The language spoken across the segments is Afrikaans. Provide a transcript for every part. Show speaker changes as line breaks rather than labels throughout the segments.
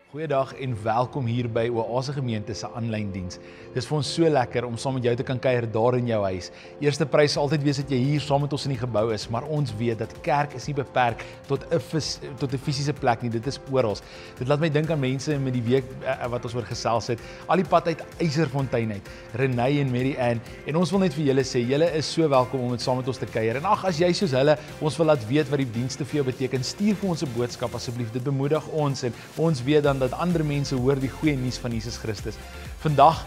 Goeiedag en welkom hier by Oase Gemeente se aanlyn diens. Dis vir ons so lekker om saam met jou te kan kuier daar in jou huis. Eerste prys sal altyd wees dat jy hier saam met ons in die gebou is, maar ons weet dat kerk is nie beperk tot 'n fisiese plek nie, dit is oral. Dit laat my dink aan mense met die week wat ons oor gesels het, al die pad uit Eiserfontein uit, Renée en Mary Ann, en ons wil net vir julle sê, julle is so welkom om dit saam met ons te kuier. En as jy soos hulle ons wil laat weet wat die dienste vir jou beteken, stuur vir ons 'n boodskap asseblief. Dit bemoedig ons en ons weet dan dat ander mense hoor die goeie nuus van Jesus Christus. Vandag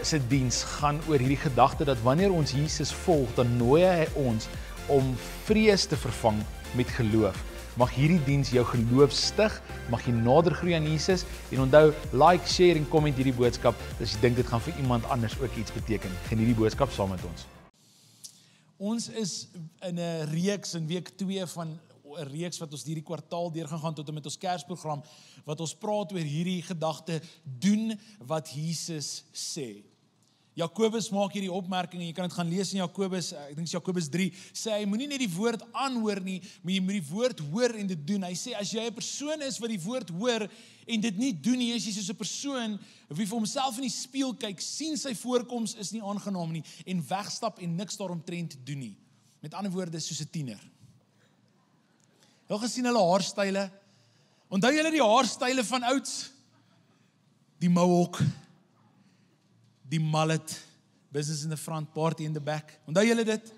se diens gaan oor hierdie gedagte dat wanneer ons Jesus volg, dan nooi hy ons om vrees te vervang met geloof. Mag hierdie diens jou geloof stig, mag jy nader groei aan Jesus en onthou, like, share en comment hierdie boodskap as jy dink dit gaan vir iemand anders ook iets beteken. Geniet die boodskap saam met ons. Ons is in 'n reeks in week 2 van 'n reeks wat ons hierdie kwartaal deur gaan gaan tot en met ons Kersprogram, wat ons praat oor hierdie gedagte, doen wat Jesus sê. Jakobus maak hierdie opmerking en jy kan dit gaan lees in Jakobus, ek dink Jakobus 3, sê hy moenie net die woord aanhoor nie, maar jy moet die woord hoor en dit doen. Hy sê as jy 'n persoon is wat die woord hoor en dit nie doen nie, is jy soos 'n persoon wie vir homself in die spieël kyk, sien sy voorkoms is nie aangenaam nie en wegstap en niks daaromtrent doen nie. Met ander woorde, soos 'n tiener. Jy het gesien hulle haarstyle. Onthou julle die haarstyle van ouds? Die mohawk, die mullet, business in the front, party in the back. Onthou julle dit?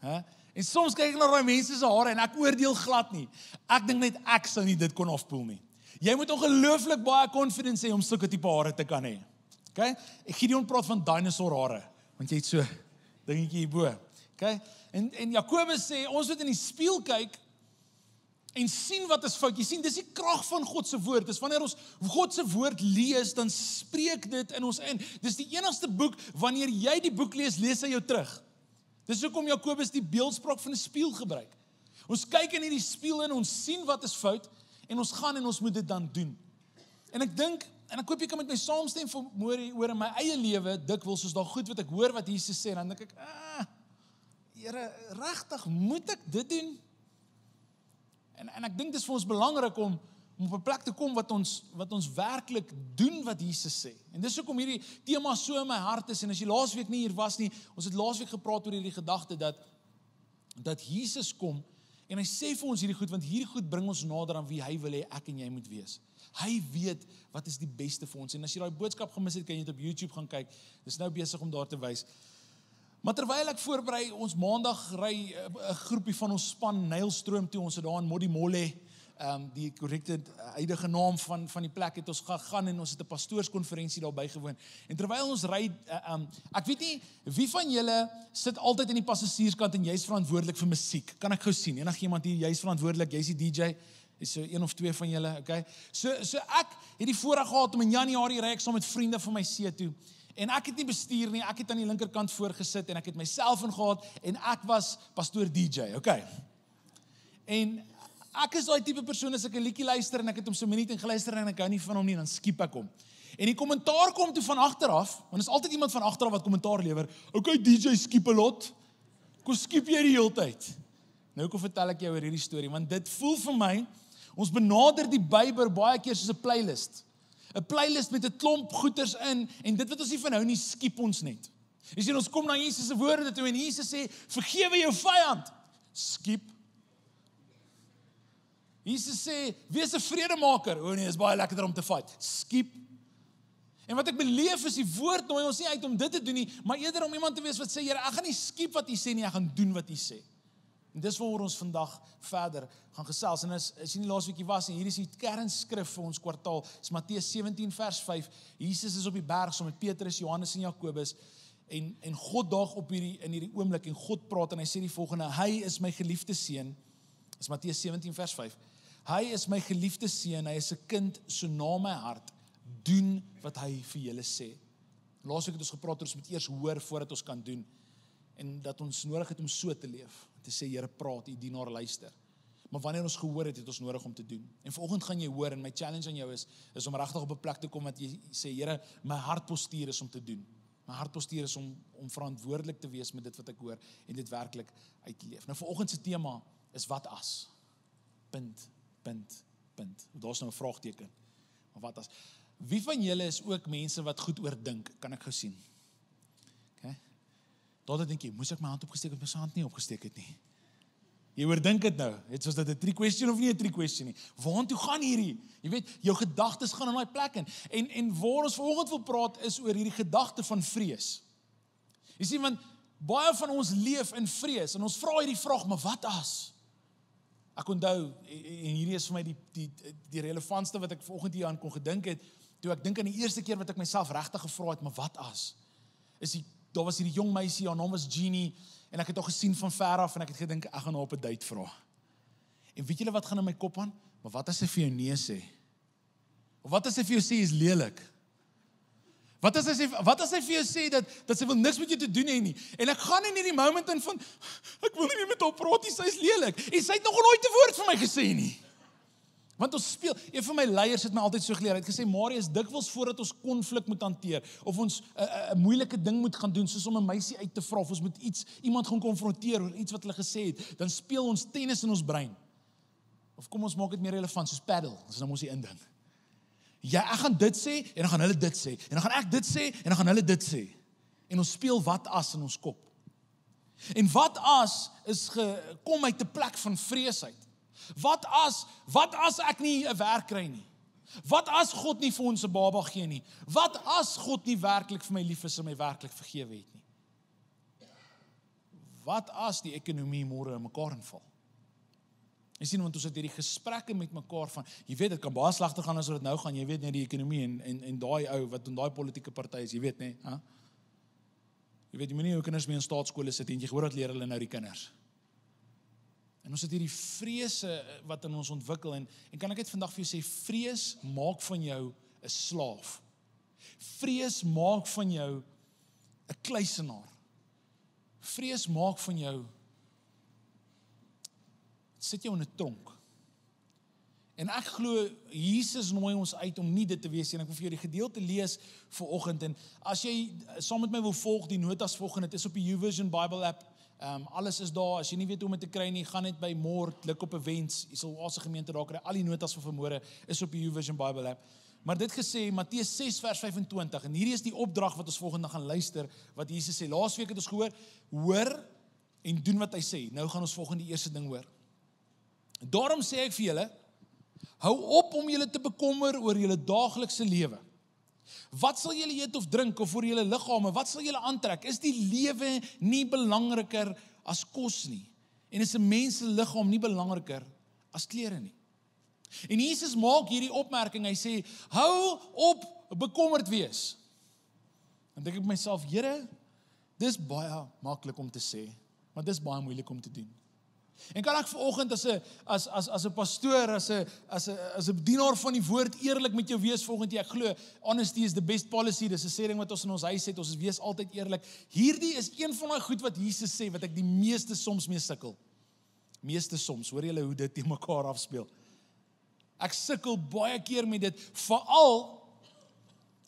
En soms kyk ek na daai mense se hare en ek oordeel glad nie. Ek dink net ek sou nie dit kon afpoel nie. Jy moet ongelooflik baie confidence hê om sulke tipe hare te kan hê. Okay? Gideon praat van dinosaur hare, want jy het so dingetjie hierbo. Okay? En Jakobus sê ons moet in die spieël kyk en sien wat is fout. Jy sien, dis die krag van God se woord. Dis wanneer ons God se woord lees, dan spreek dit in ons in. Dis die enigste boek, wanneer jy die boek lees hy jou terug. Dis hoekom Jakobus die beeldspraak van 'n spieël gebruik. Ons kyk in hierdie spieël en ons sien wat is fout, en ons gaan en ons moet dit dan doen. En ek dink, en ek hoop jy kan met my saamstem oor in my eie lewe, dikwels soos daar goed wat ek hoor wat Jesus sê, dan dink ek, Here, regtig, moet ek dit doen? En ek dink dit is vir ons belangrik om op 'n plek te kom wat ons werklik doen wat Jesus sê. En dis hoekom hierdie tema so in my hart is, en as jy laasweek nie hier was nie, ons het laasweek gepraat oor hierdie gedagte dat Jesus kom, en hy sê vir ons hierdie goed, want hierdie goed bring ons nader aan wie hy wil hê ek en jy moet wees. Hy weet wat is die beste vir ons, en as jy daai boodskap gemis het, kan jy dit op YouTube gaan kyk, dis nou besig om daar te wys. Maar terwyl ek voorberei, ons maandag ry 'n groepie van ons span Nylstroom toe, ons het daar in Modimolle, die korrekte huidige naam van die plek het ons gegaan en ons het 'n pastoorskonferensie daar bygewoon. En terwyl ons ry, ek weet nie, wie van julle sit altyd in die passasierskant en jy's verantwoordelik vir musiek? Kan ek gou sien? Enigiemand hier, jy's verantwoordelik, jy's die DJ, is so een of twee van julle, okay? So ek het die voorreg gehad om in Januarie ry ek saam met vriende van my see toe. En ek het nie bestuur nie, ek het aan die linkerkant voorgesit en ek het myself ingehad en ek was pastoor DJ, okay. En ek is daai tipe persoon as ek 'n liedjie luister en ek het hom so minuut en geluister en ek hou nie van hom nie, dan skiep ek hom. En die kommentaar kom toe van agteraf, want is altyd iemand van agteraf wat kommentaar lewer. Okay, DJ skiep 'n lot. Kom skiep jy die hele tyd. Nou kom vertel ek jou oor hierdie storie, want dit voel vir my, ons benader die Bybel baie keer soos 'n playlist. 'n playlist met 'n klomp goeters in, en dit wat ons nie van hou nie, skiep ons net. Jy sien, ons kom na Jesus se woorde toe, en Jesus sê, vergewe jou vyand, skiep. Jesus sê, wees 'n vredemaker, nee, is baie lekkerder om te fight, skiep. En wat ek beleef is, die woord nooi ons nie uit om dit te doen nie, maar eerder om iemand te wees wat sê, Here, ek gaan nie skiep wat U sê nie, ek gaan doen wat U sê. En dis waaroor ons vandag verder gaan gesels. En as jy nie laasweekie was nie, hier is die kernskrif vir ons kwartaal, is Matteus 17 vers 5. Jesus is op die berg saam met Petrus, Johannes en Jakobus, en God daag op in hierdie oomblik, en God praat en hy sê die volgende, hy is my geliefde seun, is Matteus 17 vers 5. Hy is my geliefde seun, hy is 'n kind so na my hart, doen wat hy vir julle sê. Laasweek het ons gepraat, ons moet eers hoor voordat ons kan doen, en dat ons nodig het om so te leef, te sê, Here, praat, U dienaar luister. Maar wanneer ons gehoor het, het ons nodig om te doen. En vanoggend gaan jy hoor, en my challenge aan jou is om regtig op 'n plek te kom wat jy sê, Here, my hartpostuur is om te doen. My hartpostuur is om verantwoordelik te wees met dit wat ek hoor, en dit werklik uit te leef. Nou vanoggend se tema is wat as? Punt. Daar's nou 'n vraagteken. Maar wat as? Wie van julle is ook mense wat goed oordink? Kan ek gou sien? Okay. Totdat dink jy, moes ek my hand opgesteek het, my hand nie opgesteek het nie. Jy oordink dit nou. Het soos dit 'n trick question of nie 'n trick question nie. Waartoe gaan hierdie? Jy weet, jou gedagtes gaan in daai plek in. En waar ons vanoggend wil praat is oor hierdie gedagte van vrees. Jy sien, want baie van ons leef in vrees en ons vra hierdie vraag, maar wat as? Ek onthou, en hierdie is vir my die relevantste wat ek vanoggend hier aan kon gedink het, toe ek dink aan die eerste keer wat ek myself regtig gevra het, maar wat as? Daar was hierdie jong meisie, haar naam was Jeannie, en ek het haar gesien van ver af, en ek het gedink, ek gaan haar op 'n date vra. En weet julle wat gaan in my kop aan? Maar wat as sy vir jou nee sê? Of wat as sy vir jou sê is lelik? Wat as sy vir jou sê dat sy wil niks met jou te doen hê nie? En ek gaan in hierdie moment in van, ek wil nie meer met haar praat nie, sy is lelik. En sy het nog nooit 'n woord vir my gesê nie. Want ons speel, een van my leiers het my altyd so geleer, hy het gesê, Marius, dikwels voordat ons konflik moet hanteer, of ons 'n moeilike ding moet gaan doen, soos om 'n meisie uit te vra, of ons moet iemand gaan konfronteer oor iets wat hulle gesê het, dan speel ons tennis in ons brein. Of kom ons maak dit meer relevant, soos paddle, as nou mos die inding. Ja, ek gaan dit sê, en dan gaan hulle dit sê, en dan gaan ek dit sê, en dan gaan hulle dit sê. En ons speel wat as in ons kop. En wat as is kom uit 'n plek van vrees uit. Wat as ek nie 'n werk kry nie? Wat as God nie vir ons 'n baba gee nie? Wat as God nie werklik vir my lief is en my werklik vergewe het nie? Wat as die ekonomie môre in mekaar inval? Jy sien, want ons het hierdie gesprekke met mekaar van, jy weet, dit kan baie slegter gaan as wat dit nou gaan, jy weet net die ekonomie en daai ou wat in daai politieke party is, jy weet net, jy weet, jy moet nie jou kinders mee in staatskole sit en jy hoor wat leer hulle nou die kinders. En ons het hierdie vrese wat in ons ontwikkel en kan ek net vandag vir jou sê, vrees maak van jou 'n slaaf. Vrees maak van jou 'n kluisenaar. Vrees maak van jou, sit jou in 'n tronk. En ek glo, Jesus nooi ons uit om nie dit te wees nie. Ek wil vir jou die gedeelte lees vanoggend en as jy saam met my wil volg, die notas vanoggend, dit is op die YouVersion Bible app. Alles is daar, as jy nie weet hoe om dit te kry nie, gaan net by More, klik op events, jy sal Oase Gemeente daar kry, al die notas van vanmôre is op die YouVersion Bible app. Maar dit gesê, Matteus 6 vers 25, en hierdie is die opdrag wat ons volgende gaan luister, wat Jesus sê, laasweek het ons gehoor, hoor en doen wat hy sê, nou gaan ons volgende die eerste ding hoor. Daarom sê ek vir julle, hou op om julle te bekommer oor julle daaglikse lewe. Wat sal julle eet of drink of vir julle liggame, wat sal julle aantrek? Is die lewe nie belangriker as kos nie? En is 'n mens se liggaam nie belangriker as klere nie? En Jesus maak hierdie opmerking, hy sê, hou op bekommerd wees. En dink ek by myself, Here, dis baie maklik om te sê, maar dis baie moeilik om te doen. En kan ek vanoggend as 'n pastoor, as 'n dienaar van die woord eerlik met jou wees vanoggend? Ek glo honesty is the best policy. Dis 'n sê ding wat ons in ons huis het. Ons wees altyd eerlik. Hierdie is een van daai goed wat Jesus sê wat ek die meeste soms mee sukkel. Meeste soms, hoor julle hoe dit teen mekaar afspeel. Ek sukkel baie keer met dit, veral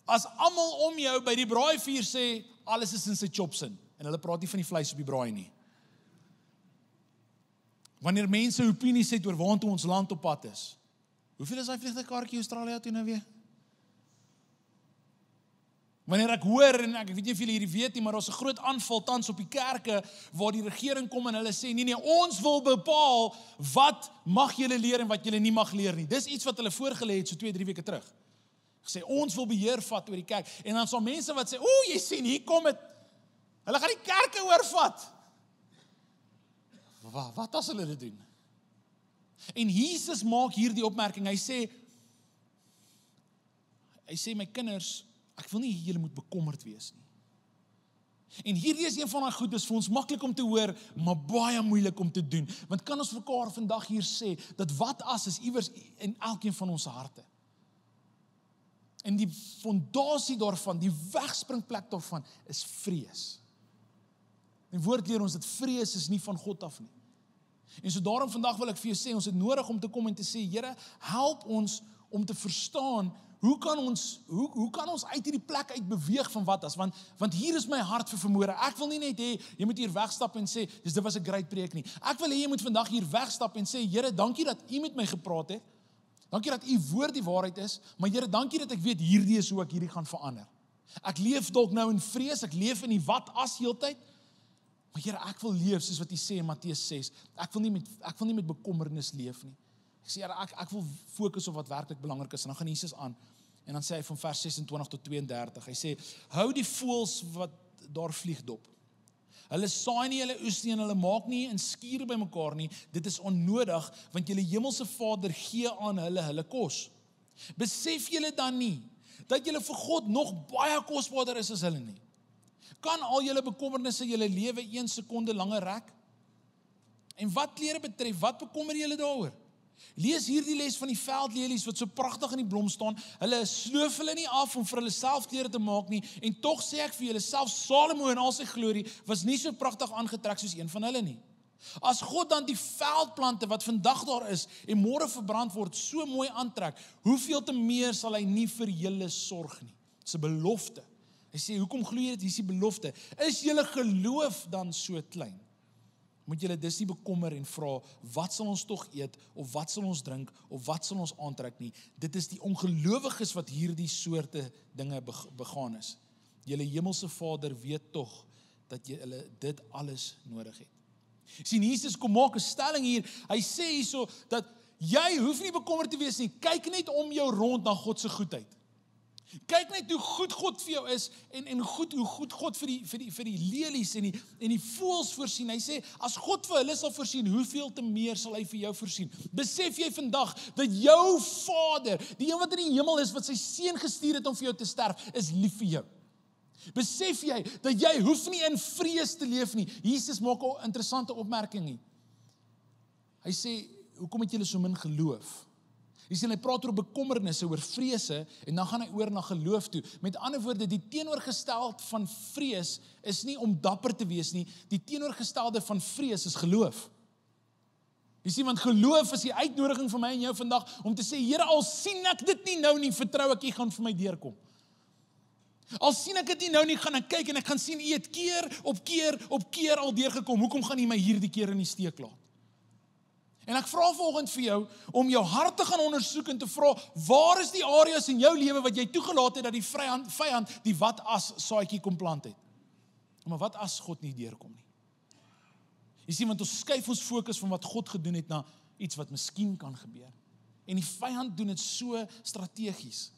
as almal om jou by die braaivuur sê alles is in sy chops in en hulle praat nie van die vleis op die braai nie. Wanneer mense opinies het oor waartoe ons land op pad is. Hoeveel is daai vliegtuigkaartjie Australië toe nou weer? Wanneer ek hoor, en ek weet nie of julle hierdie weet nie, maar daar's 'n groot aanval tans op die kerke, waar die regering kom en hulle sê, nee, ons wil bepaal wat mag julle leer en wat julle nie mag leer nie. Dis iets wat hulle voorgelê het so 2-3 weke terug. Gesê, ons wil beheer vat oor die kerk. En dan sal mense wat sê, jy sien, hier kom het. Hulle gaan die kerke oorvat. Wat as hulle dit doen? En Jesus maak hier die opmerking, hy sê, my kinders, ek wil nie julle moet bekommerd wees nie. En hierdie is een van daai goed, dis vir ons maklik om te hoor, maar baie moeilik om te doen. Want kan ons vir mekaar vandag hier sê, dat wat as is iewers in elkeen van ons harte. En die fondasie daarvan, die wegspringplek daarvan, is vrees. Die woord leer ons dat vrees is nie van God af nie. En so daarom vandag wil ek vir jou sê, ons het nodig om te kom en te sê, Here, help ons om te verstaan, hoe kan ons uit hierdie plek uit beweeg van wat as? Want hier is my hart vir vanmôre. Ek wil nie net hê, jy moet hier wegstap en sê, dit was 'n great preek nie. Ek wil hê jy moet vandag hier wegstap en sê, Here, dankie dat U met my gepraat het.
Dankie dat u woord die waarheid is, maar Here, dankie dat ek weet hierdie is hoe ek hierdie gaan verander. Ek leef dalk nou in vrees, ek leef in die wat as heeltyd, maar Here, ek wil leef soos wat U sê in Matteus 6. Ek wil nie met bekommernis leef nie. Ek sê, Here, ek wil fokus op wat werklik belangrik is, en dan gaan Jesus aan, en dan sê hy van vers 26 tot 32, hy sê, hou die voëls wat daar vlieg dop. Hulle saai nie, hulle oes nie, en hulle maak nie in skure by mekaar nie. Dit is onnodig, want julle hemelse Vader gee aan hulle kos. Besef julle dan nie, dat julle vir God nog baie kosbaarder is as hulle nie? Kan al julle bekommernisse julle lewe 1 sekonde langer rek? En wat klere betref, wat bekommer julle daaroor? Lees hierdie les van die veldlelies wat so pragtig in die blom staan. Hulle sloof hulle nie af om vir hulle self klere te maak nie, en tog sê ek vir julle, self Salomo in al sy glorie was nie so pragtig aangetrek soos een van hulle nie. As God dan die veldplante wat vandag daar is en môre verbrand word so mooi aantrek, hoeveel te meer sal hy nie vir julle sorg nie. Dis 'n belofte. Hy sê, hoekom glo jy dit? Hier is die belofte. Is julle geloof dan so klein? Moet julle dus nie bekommer en vra, wat sal ons tog eet, of wat sal ons drink, of wat sal ons aantrek nie. Dit is die ongelowiges wat hierdie soorte dinge begaan is. Julle hemelse Vader weet tog dat julle dit alles nodig het. Sien, Jesus kom maak 'n stelling hier. Hy sê hierso dat jy hoef nie bekommerd te wees nie. Kyk net om jou rond na God se goedheid. Kyk net hoe goed God vir jou is en hoe goed God vir die lelies en die voëls voorsien. Hy sê, as God vir hulle sal voorsien, hoeveel te meer sal hy vir jou voorsien? Besef jy vandag dat jou Vader, die een wat in die hemel is, wat sy seun gestuur het om vir jou te sterf, is lief vir jou? Besef jy dat jy hoef nie in vrees te leef nie? Jesus maak 'n interessante opmerking hier. Hy sê, hoekom het julle so min geloof? Hy praat oor bekommernisse, oor vrese, en dan gaan hy oor na geloof toe. Met ander woorde, die teenoorgestelde van vrees is nie om dapper te wees nie, die teenoorgestelde van vrees is geloof. Jy sien, want geloof is die uitnodiging vir my en jou vandag, om te sê, Here, al sien ek dit nie nou nie, vertrou ek, U gaan vir my deurkom. Al sien ek dit nie nou nie, gaan ek kyk en ek gaan sien, U het keer op keer al deurgekom, hoekom gaan U my hierdie keer in die steek laat? En ek vra vanoggend vir jou, om jou hart te gaan ondersoek en te vra, waar is die areas in jou lewe wat jy toegelaat het, dat die vyand die wat as saadjie kom plant het? Maar wat as God nie deurkom nie? Jy sien, want ons skuif ons fokus van wat God gedoen het, na iets wat miskien kan gebeur. En die vyand doen dit so strategies.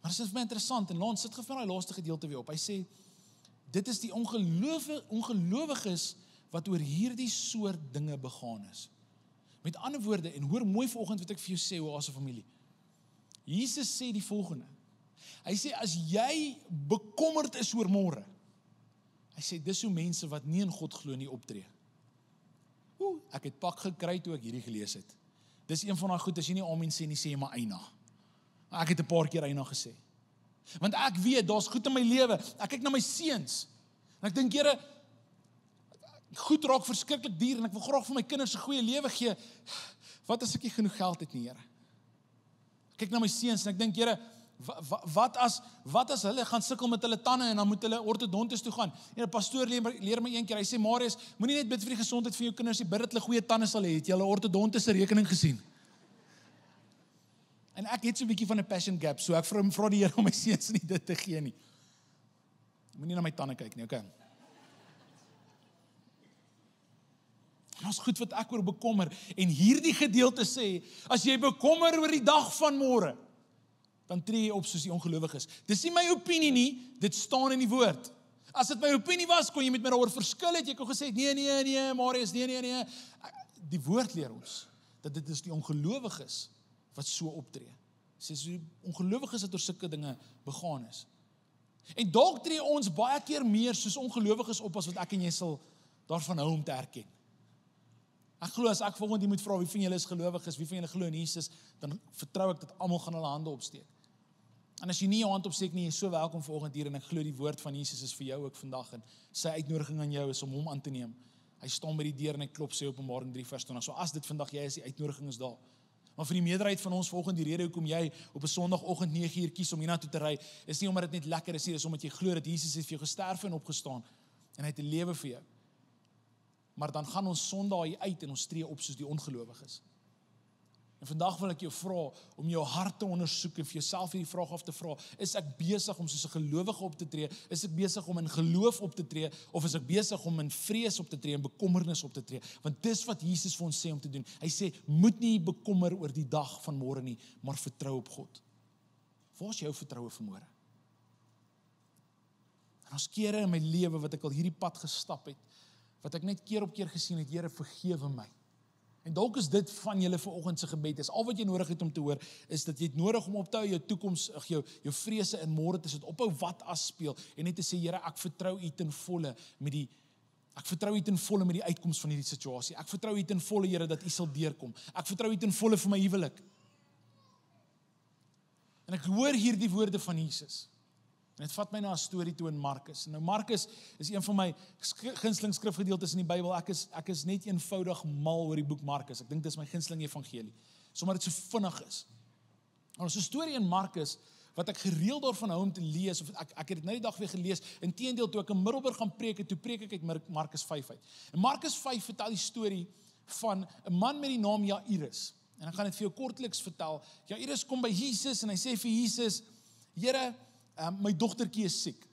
Maar dit is vir my interessant, en Lons, sit gou vir daai laaste gedeelte weer op. Hy sê, dit is die ongelowiges wat oor hierdie soort dinge begaan is. Met ander woorde, en hoor mooi vanoggend wat ek vir jou sê, Oase familie. Jesus sê die volgende. Hy sê, as jy bekommerd is oor môre, hy sê, dis hoe mense wat nie in God glo nie optree. Ek het pak gekry toe ek hierdie gelees het. Dis een van daai goed, as jy nie amen sê nie, sê jy maar eina. Ek het 'n paar keer eina gesê. Want ek weet, daar's goed in my lewe. Ek kyk na my seuns, en ek dink, Here, goed raak verskriklik duur, en ek wil graag vir my kinders 'n goeie lewe gee. Wat as ek nie genoeg geld het nie, Here? Ek kyk na my seuns, en ek dink, Here, wat as hulle gaan sukkel met hulle tande, en dan moet hulle ortodontis toe gaan? En 'n pastoor leer my een keer, hy sê, Marius, moenie net bid vir die gesondheid van jou kinders, bid dat hulle goeie tande sal hê. Het jy hulle ortodontis se rekening gesien? En ek het so 'n bietjie van 'n passion gap, so ek vra die Here om my seuns nie dit te gee nie. Moenie na my tande kyk nie, okay? En ons goed wat ek oor bekommer, en hierdie gedeelte sê, as jy bekommer oor die dag van môre, dan tree jy op soos die ongelowiges. Dis nie my opinie nie, dit staan in die woord. As dit my opinie was, kon jy met my daaroor verskil het, jy kon gesê, nee, Marius, nee. Die woord leer ons, dat dit is die ongelowiges wat so optree. Sê so die ongelowiges wat oor sulke dinge begaan is. En dalk tree ons baie keer meer soos ongelowiges op, as wat ek en jy sal daarvan hou om te erken. Ek glo as ek volgende moet vra, wie van julle is gelowiges, wie van julle glo in Jesus, dan vertrou ek dat almal gaan hulle hande opsteek. En as jy nie jou hand opsteek nie, jy is so welkom vanoggend hier, en ek glo die woord van Jesus is vir jou ook vandag, en sy uitnodiging aan jou is om hom aan te neem. Hy staan by die deur en hy klop, sê Openbaring 3 vers 20. So as dit vandag jy is, die uitnodiging is daar. Maar vir die meerderheid van ons volgende, die rede hoekom jy op 'n Sondagoggend 9 uur kies om hiernatoe te ry, is nie omdat dit net lekker is nie, dis omdat jy glo dat Jesus het vir jou gesterf en opgestaan, en hy het 'n lewe vir jou. Maar dan gaan ons Sondae hier uit en ons tree op soos die ongelowiges. En vandag wil ek jou vra om jou hart te ondersoek en vir jouself hierdie vraag af te vra, is ek besig om soos 'n gelowige op te tree? Is ek besig om in geloof op te tree? Of is ek besig om in vrees op te tree en bekommernis op te tree? Want dis wat Jesus vir ons sê om te doen. Hy sê, moet nie bekommer oor die dag van môre nie, maar vertrou op God. Waar is jou vertroue vanmôre? En ons kere in my lewe wat ek al hierdie pad gestap het, wat ek net keer op keer gesien het, Here, vergewe my. En dalk is dit van julle vanoggend se gebed is. Al wat jy nodig het om te hoor, is dat jy het nodig om op te hou jou toekoms, jou vrese in môre te sit, ophou wat afspeel, en net te sê, Here, ek vertrou U ten volle met die uitkoms van hierdie situasie. Ek vertrou U ten volle, Here, dat U sal deurkom. Ek vertrou U ten volle vir my huwelik. En ek hoor hier die woorde van Jesus. En dit vat my na 'n storie toe in Markus. Nou Markus is een van my gunsteling skrifgedeeltes in die Bybel. Ek is net eenvoudig mal oor die boek Markus. Ek dink dit is my gunsteling evangelie. Sommer dit so vinnig is. En ons 'n storie in Markus wat ek gereeld daarvan hou om te lees, of ek het dit nou die dag weer gelees. Inteendeel, toe ek in Middelburg gaan preek het, toe preek ek uit Markus 5 uit. En Markus 5 vertel die storie van 'n man met die naam Jairus. En ek gaan dit vir jou kortliks vertel. Jairus kom by Jesus en hy sê vir Jesus, Here, my dogtertjie is siek.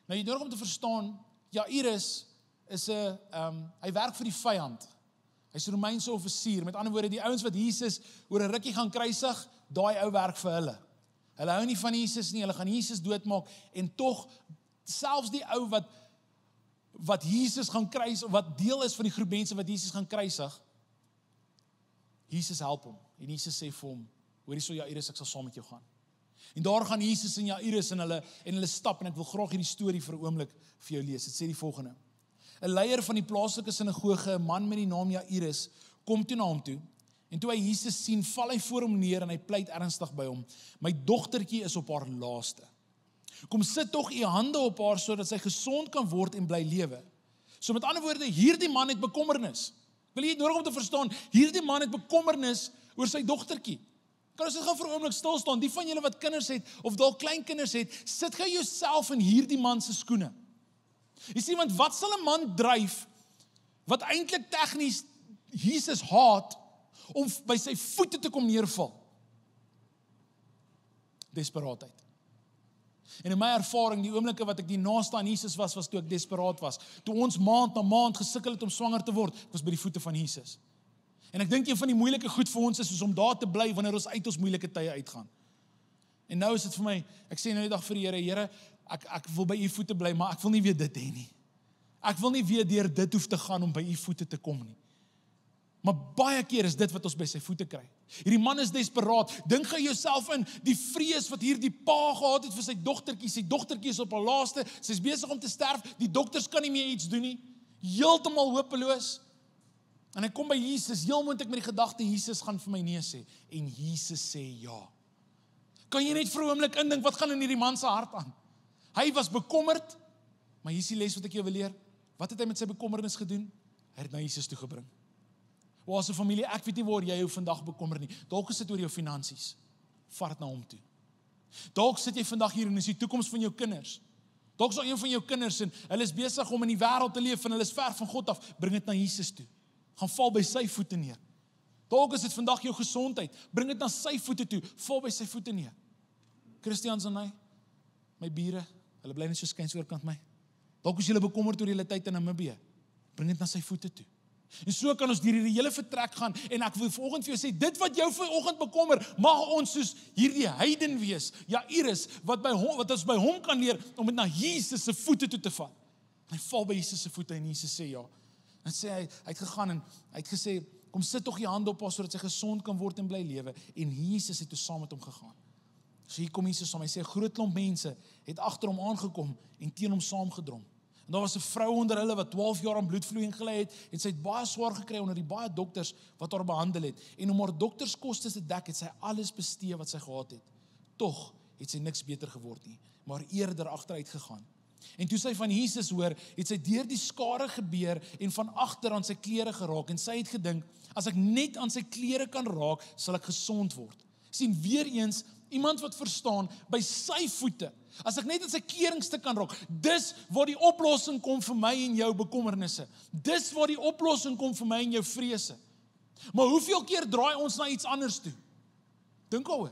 Nou jy nodig om te verstaan, Jairus is hy werk vir die vyand. Hy's 'n Romeinse offisier. Met ander woorde, die ouens wat Jesus oor 'n rukkie gaan kruisig, daai ou werk vir hulle. Hulle hou nie van Jesus nie, hulle gaan Jesus doodmaak, en tog, selfs die ou wat Jesus gaan kruisig, wat deel is van die groep mense wat Jesus gaan kruisig, Jesus help hom. En Jesus sê vir hom, hoor hierso Jairus, ek sal saam met jou gaan. En daar gaan Jesus en Jairus en hulle stap, en ek wil graag hierdie storie vir 'n oomblik vir jou lees. Dit sê die volgende: 'n leier van die plaaslike sinagoge, 'n man met die naam Jairus, kom toe na hom toe, en toe hy Jesus sien, val hy voor hom neer en hy pleit ernstig by hom: my dogtertjie is op haar laaste. Kom sit tog u hande op haar sodat sy gesond kan word en bly lewe. So met ander woorde, hierdie man het bekommernis. Wil jy nodig om te verstaan, hierdie man het bekommernis oor sy dogtertjie. Kan ons dit gou vir 'n oomblik stil staan? Die van julle wat kinders het of dalk kleinkinders het, sit gou jouself in hierdie man se skoene. Jy sien, want wat sal 'n man dryf wat eintlik tegnies Jesus haat om by sy voete te kom neerval? Desperaatheid. En in my ervaring, die oomblikke wat ek die naaste aan Jesus was toe ek desperaat was. Toe ons maand na maand gesukkel het om swanger te word, was by die voete van Jesus. En ek dink een van die moeilike goed vir ons is om daar te bly wanneer ons uit ons moeilike tye uitgaan. En nou is dit vir my, ek sê nou die dag vir die Here, Here, ek wil by u voete bly, maar ek wil nie weer dit hê nie. Ek wil nie weer deur dit hoef te gaan om by u voete te kom nie. Maar baie keer is dit wat ons by sy voete kry. Hierdie man is desperaat. Dink gou jouself in die vrees wat hierdie pa gehad het vir sy dogtertjie. Sy dogtertjie is op haar laaste, sy's besig om te sterf, die dokters kan nie meer iets doen nie. Heeltemal hopeloos. En hy kom by Jesus, heel moontlik met die gedagte, Jesus gaan vir my nee sê. En Jesus sê ja. Kan jy net vir 'n oomblik indink, wat gaan in hierdie man se hart aan? Hy was bekommerd, maar hier is die les wat ek jou wil leer. Wat het hy met sy bekommernis gedoen? Hy het na Jesus toe gebring. As 'n familie, ek weet nie waar jy jou vandag bekommer nie. Dalk is dit oor jou finansies. Vat dit na hom toe. Dalk sit jy vandag hier en is die toekoms van jou kinders. Dalk is daar een van jou kinders en hulle is besig om in die wêreld te leef en hulle is ver van God af. Bring dit na Jesus toe. Gaan val by sy voete neer. Dalk is dit vandag jou gesondheid. Bring dit na sy voete toe. Val by sy voete neer. Christians en my bure, hulle bly net so skuins oorkant my. Dalk is julle bekommerd oor julle tyd in Namibië. Bring dit na sy voete toe. En so kan ons deur hierdie hele vertrek gaan, en ek wil vanoggend vir jou sê, dit wat jou vanoggend bekommer, mag ons soos hierdie heiden wees, Jairus, wat ons by hom kan leer, om dit na Jesus se voete toe te vat. Hy val by Jesus se voete en Jesus sê ja. En sê hy het gegaan en hy het gesê, kom sit tog jou hande op haar sodat sy gesond kan word en bly lewe. En Jesus het toe saam met hom gegaan. So hier kom Jesus saam, hy sê 'n groot klomp mense het agter hom aangekom en teen hom saamgedrom. En daar was 'n vrou onder hulle wat 12 jaar aan bloedvloeiing gely het, en sy het baie swaar gekry onder die baie dokters wat haar behandel het. En om haar dokterskoste te dek, het sy alles bestee wat sy gehad het. Tog het sy niks beter geword nie, maar eerder agteruit gegaan. En toe sy van Jesus hoor, het sy deur die skare gebeur en van agter aan sy klere geraak, en sy het gedink, as ek net aan sy klere kan raak, sal ek gesond word. Sien, weer eens, iemand wat verstaan, by sy voete, as ek net aan sy kleringste kan raak, dis waar die oplossing kom vir my en jou bekommernisse. Dis waar die oplossing kom vir my en jou vrese. Maar hoeveel keer draai ons na iets anders toe? Dink daaroor.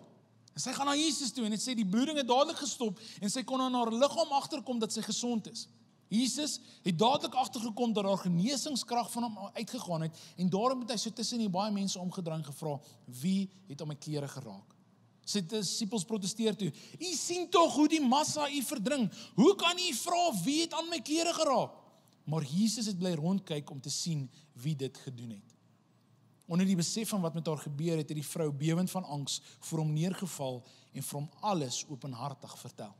En sy gaan na Jesus toe en het sê die bloeding het dadelik gestop en sy kon aan haar liggaam agterkom dat sy gesond is. Jesus het dadelik agtergekom dat daar genesingskrag van hom uitgegaan het en daarom het hy so tussen die baie mense omgedraai en gevra, wie het aan my klere geraak? Sy disippels protesteer toe, u sien tog hoe die massa u verdring, hoe kan u vra wie het aan my klere geraak? Maar Jesus het bly rondkyk om te sien wie dit gedoen het. Onder die besef van wat met haar gebeur het die vrou bewend van angs voor hom neergeval en vir hom alles openhartig vertel.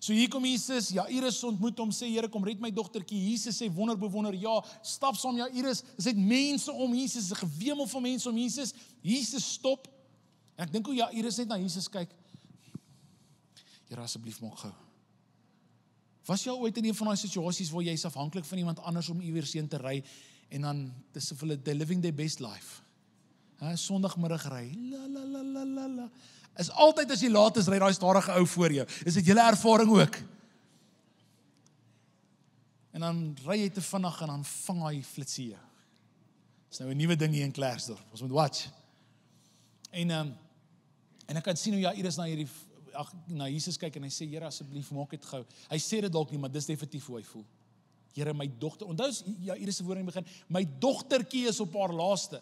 So hier kom Jesus, Jairus ontmoet hom, sê Here kom red my dogtertjie. Jesus sê wonder bewonder, ja, stap saam Jairus, is dit mense om Jesus, is 'n gewemel van mense om Jesus. Jesus stop. En ek dink hoe Jairus net na Jesus kyk. Here asseblief maak gou. Was jy ooit in een van daai situasies waar jy is afhanklik van iemand anders om iewers heen te ry en dan dis of hulle living their best life. Sondagmiddag ry. La. Is altyd as jy laat is, ry daai stadige ou voor jou. Is dit julle ervaring ook? En dan ry jy te vinnig en dan vang hy flitsie. Dis nou 'n nuwe ding hier in Klerksdorp. Ons moet watch. En ek kan sien hoe Jairus na Jesus kyk en hy sê, Here asseblief maak dit gou. Hy sê dit dalk nie, maar dis definitief hoe hy voel. Here, my dogter, onthou Jairus se woorde in die begin, my dogtertjie is op haar laaste.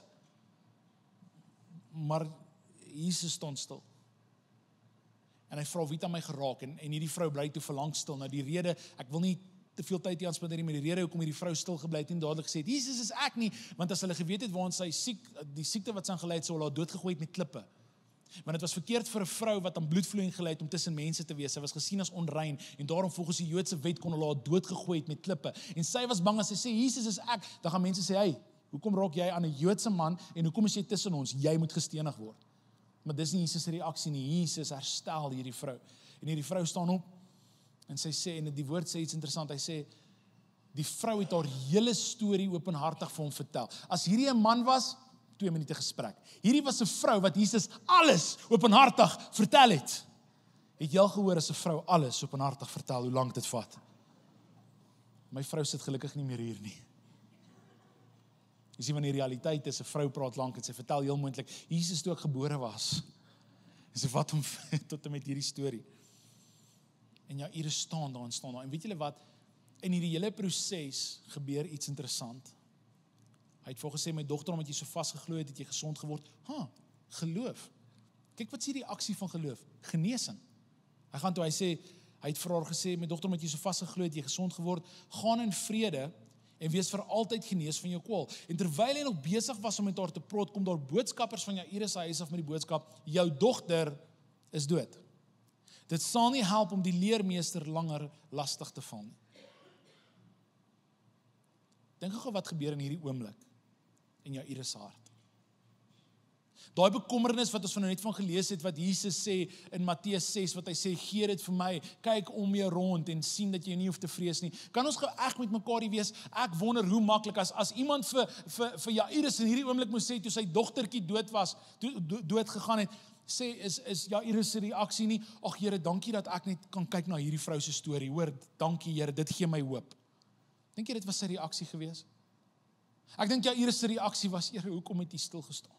Maar Jesus staan stil. En hy vra, wie het aan my geraak? En hierdie vrou bly toe verlang stil. Nou die rede, ek wil nie te veel tyd hier aan spandeer, maar die rede hoekom hierdie vrou stil gebly het en dadelik gesê het, Jesus is ek nie, want as hulle geweet het waar ons die siekte wat sy aangely het, sou hulle haar doodgegooi het met klippe. Want dit was verkeerd vir 'n vrou wat aan bloedvloeiing gely het om tussen mense te wees. Sy was gesien as onrein en daarom volgens die Joodse wet kon hulle haar doodgegooi het met klippe. En sy was bang as sy sê Jesus is ek, dan gaan mense sê, hey, hoekom raak jy aan 'n Joodse man en hoekom is jy tussen ons? Jy moet gestenig word. Maar dis nie Jesus se reaksie nie. Jesus herstel hierdie vrou. En hierdie vrou staan op en sy sê, en die woord sê iets interessant, hy sê, die vrou het haar hele storie openhartig vir hom vertel. As hierdie 'n man was, 2 minute gesprek. Hierdie was 'n vrou wat Jesus alles openhartig vertel het. Het jy al gehoor as 'n vrou alles openhartig vertel, hoe lank dit vat? My vrou sit gelukkig nie meer hier nie. Jy sien, wanneer die realiteit is, 'n vrou praat lank en sy vertel heel moontlik, Jesus toe ek gebore was. En sy vat hom tot en met hierdie storie. En Jairus staan daar. En weet julle wat? In hierdie hele proses gebeur iets interessant. Hy het volgens my dogter, omdat jy so vasgeglo het jy gesond geword. Geloof. Kyk wat sê die aksie van geloof. Genesing. Hy gaan toe, hy het vir haar gesê, my dogter, omdat jy so vasgeglo het jy gesond geword, gaan in vrede en wees vir altyd genees van jou kwaal. En terwyl hy nog besig was om met haar te praat, kom daar boodskappers van Jairus se huis af met die boodskap, jou dogter is dood. Dit sal nie help om die leermeester langer lastig te val nie. Dink gou wat gebeur in hierdie oomblik in Jairus se hart. Daai bekommernis wat ons net van gelees het, wat Jesus sê in Matteus 6, wat hy sê, gee dit vir my, kyk om jou rond en sien dat jy nie hoef te vrees nie. Kan ons gou reg met mekaar wees? Ek wonder hoe maklik as iemand vir Jairus in hierdie oomblik moes sê, toe sy dogtertjie dood gegaan het, sê, is Jairus se reaksie nie, ag Here, dankie dat ek net kan kyk na hierdie vrou se storie, hoor, dankie Here, dit gee my hoop. Dink jy dit was sy reaksie gewees? Ek dink Jairus se reaksie was, Here, hoekom het U stil gestaan?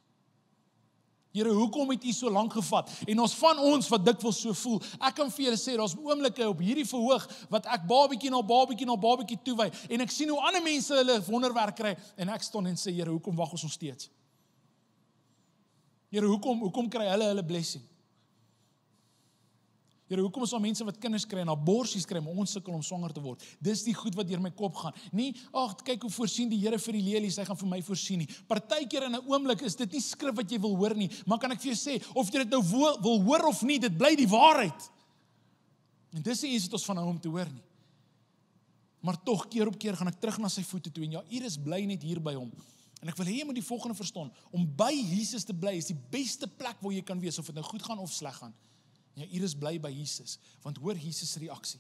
Here, hoekom het U so lank gevat? En ons van ons wat dikwels so voel, ek kan vir julle sê, daar's oomblikke op hierdie verhoog, wat ek babietjie na babietjie toewy, en ek sien hoe ander mense hulle wonderwerk kry, en ek staan en sê, Here, hoekom wag ons nog steeds? Here, hoekom kry hulle blessing? Here, hoekom is daar mense wat kinders kry en aborsies kry, maar ons sukkel om swanger te word? Dis die goed wat deur my kop gaan. Nie, kyk hoe voorsien die Here vir die lelies, hy gaan vir my voorsien nie. Partykeer in 'n oomblik is dit nie skrif wat jy wil hoor nie, maar kan ek vir jou sê, of jy dit nou wil hoor of nie, dit bly die waarheid. En dis nie iets wat ons van hom te hoor nie. Maar tog, keer op keer gaan ek terug na sy voete toe, en Jairus bly net hier by hom. En ek wil hê jy moet die volgende verstaan, om by Jesus te bly is die beste plek waar jy kan wees, of dit nou goed gaan of sleg gaan. Jairus bly by Jesus, want hoor Jesus se reaksie.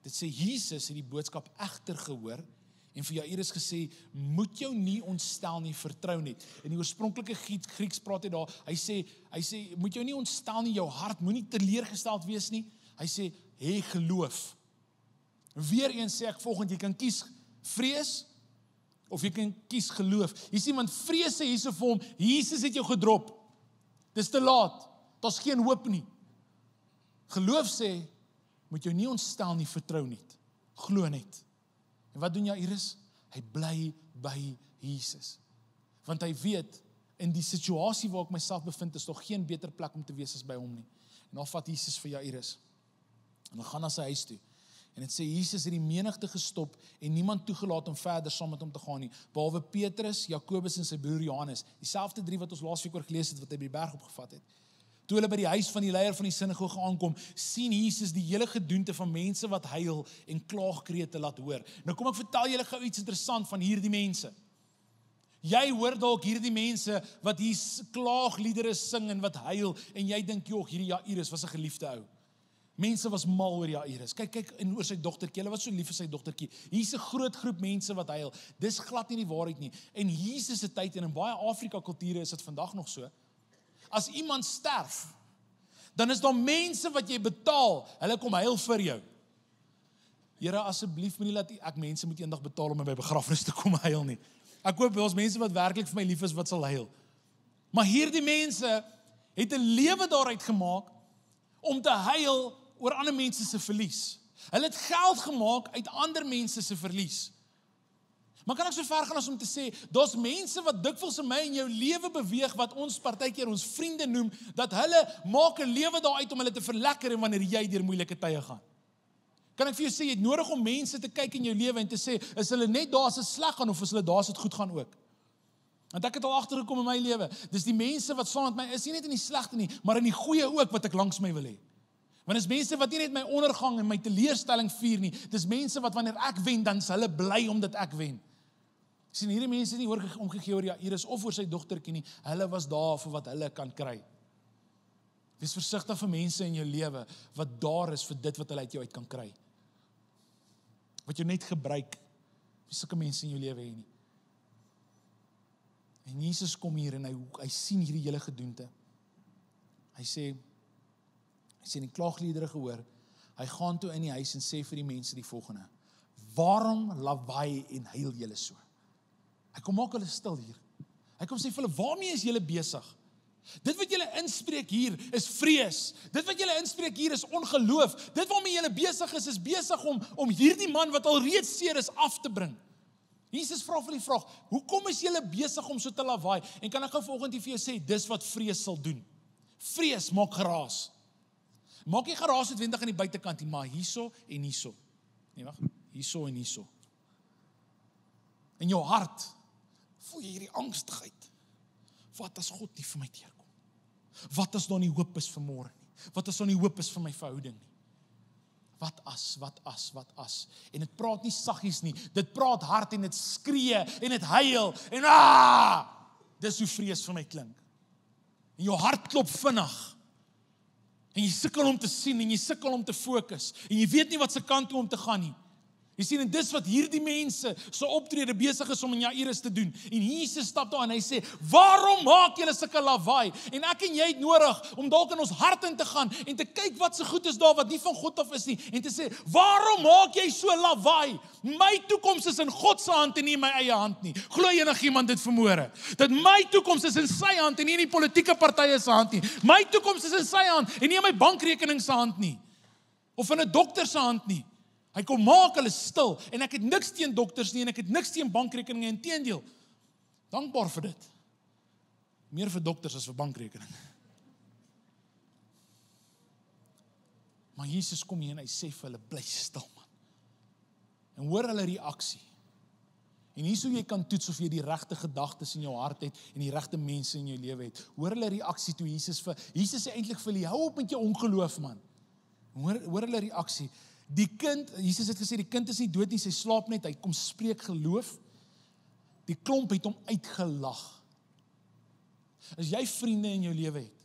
Dit sê Jesus het die boodskap egter gehoor en vir Jairus gesê, moet jou nie ontstel nie, vertrou net. In die oorspronklike Grieks praat hy daar, hy sê, moet jou nie ontstel nie, jou hart moenie teleurgesteld wees nie. Hy sê, hê geloof. Weereens sê ek volgende, jy kan kies vrees Of jy kan kies geloof. Jy sien, want vrees sê hierso vir hom, Jesus het jou gedrop. Dis te laat. Daar's geen hoop nie. Geloof sê, moet jou nie ontstel nie, vertrou net. Glo net. En wat doen Jairus? Hy bly by Jesus. Want hy weet, in die situasie waar ek myself bevind, is toch geen beter plek om te wees as by hom nie. En dan vat Jesus vir Jairus. En dan gaan na sy huis toe. En het sê, Jesus het die menigte gestop en niemand toegelaat om verder saam met hom te gaan nie, behalwe Petrus, Jakobus en sy broer Johannes, dieselfde 3 wat ons laasweek oor gelees het, wat hy by die berg opgevat het. Toe hulle by die huis van die leier van die sinagoge aankom, sien Jesus die hele gedoente van mense wat huil en klaagkrete laat hoor. Nou kom ek vertel julle gou iets interessant van hierdie mense. Jy hoor dalk hierdie mense wat hier klaagliedere sing en wat huil, en jy dink, joh, hierdie Jairus was 'n geliefde ou. Mense was mal oor Jairus. Kyk en oor sy dogtertjie. Hulle was so lief vir sy dogtertjie. Hier's 'n groot groep mense wat huil. Dis glad nie die waarheid nie. En Jesus se tyd en in baie Afrika kulture is dit vandag nog so. As iemand sterf, dan is daar mense wat jy betaal. Hulle kom huil vir jou. Here, asseblief moenie laat ek mense moet eendag betaal om by my begrafnis te kom huil nie. Ek hoop ons mense wat werklik vir my lief is wat sal huil. Maar hierdie mense het 'n lewe daaruit gemaak om te huil oor ander mense se verlies. Hulle het geld gemaak uit ander mense se verlies. Maar kan ek so ver gaan as om te sê, daar's mense wat dikwels in my en jou lewe beweeg, wat ons partykeer ons vriende noem, dat hulle maak 'n lewe daaruit om hulle te verlekker en wanneer jy deur moeilike tye gaan. Kan ek vir jou sê, jy het nodig om mense te kyk in jou lewe en te sê, is hulle net daar as dit sleg gaan, of is hulle daar as dit goed gaan ook? Want ek het al agtergekom in my lewe, dis die mense wat saam met my is, nie net in die slegte nie, maar in die goeie ook wat ek langs my wil hê. Want dis mense wat nie net my ondergang en my teleurstelling vier nie, dis mense wat wanneer ek wen, dan is hulle bly omdat ek wen. Ek sien hierdie mense nie omgegee oor Jairus of oor sy dogtertjie nie, hulle was daar vir wat hulle kan kry. Wees versigtig vir mense in jou lewe wat daar is vir dit wat hulle uit jou uit kan kry. Wat jou net gebruik, wie sulke mense in jou lewe hê nie. En Jesus kom hier en hy sien hierdie hele gedoente. Hy sê in die klaagliedere gehoor, hy gaan toe in die huis en sê vir die mense die volgende: waarom lawaai en huil julle so? Hy kom maak hulle stil hier. Hy kom sê vir hulle, waarmee is julle besig? Dit wat julle inspreek hier is vrees. Dit wat julle inspreek hier is ongeloof. Dit waarmee julle besig is besig om hierdie man wat al reeds seer is af te bring. Jesus vra vir die vraag, hoekom is julle besig om so te lawaai? En kan ek gou vanoggend vir jou sê, dis wat vrees sal doen. Vrees maak geraas. Maak nie geraas noodwendig aan die buitekant nie, maar hierso en hierso. Nee, wag, hierso en hierso. In jou hart voel jy hierdie angstigheid. Wat as God nie vir my teerkom? Wat as daar nie hoop is vir môre nie? Wat as daar nie hoop is vir my verhouding nie? Wat as? En dit praat nie saggies nie, dit praat hard en dit skree en dit huil en dis hoe vrees vir my klink. En jou hart klop vinnig. En jy sukkel om te sien en jy sukkel om te fokus en jy weet nie wat se kant toe om te gaan nie. Jy sien, en dis wat hierdie mense so optrede besig is om in Jairus te doen. En Jesus stap daar en hy sê, waarom maak julle sulke lawaai? En ek en jy het nodig om dalk in ons hart in te gaan en te kyk wat se goed is daar wat nie van God af is nie. En te sê, waarom maak jy so lawaai? My toekoms is in God se hand en nie in my eie hand nie. Glo enigiemand dit vanmôre? Dat my toekoms is in sy hand en nie in die politieke partye se hand nie. My toekoms is in sy hand en nie in my bankrekening se hand nie. Of in 'n dokter se hand nie. Hy kom maak hulle stil, en ek het niks teen dokters nie, en ek het niks teen bankrekeninge, inteendeel, dankbaar vir dit. Meer vir dokters as vir bankrekeninge. Maar Jesus kom hier en hy sê vir hulle, bly stil man. En hoor hulle reaksie. En hier so jy kan toets of jy die regte gedagtes in jou hart het, en die regte mense in jou lewe het. Hoor hulle reaksie toe Jesus sê eintlik vir hulle, hou op met jou ongeloof man. Hoor hulle reaksie. Die kind, Jesus het gesê, die kind is nie dood nie, sy slaap net, hy kom spreek geloof. Die klomp het hom uitgelag. As jy vriende in jou lewe het,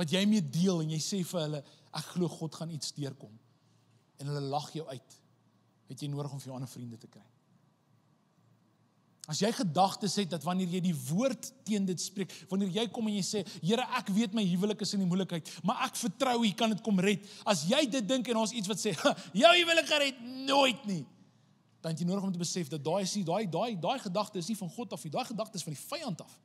wat jy mee deel, en jy sê vir hulle, ek glo God gaan iets deurkom, en hulle lag jou uit, het jy nodig om vir jou ander vriende te kry. As jy gedagtes het, dat wanneer jy die woord teen dit spreek, wanneer jy kom en jy sê, Here, ek weet my huwelik is in die moeilikheid, maar ek vertrou, jy kan dit kom red. As jy dit dink en ons iets wat sê, jou huwelik gaan red, nooit nie. dan het jy nodig om te besef dat daai gedagte is nie van God af nie, daai gedagte is van die vyand af.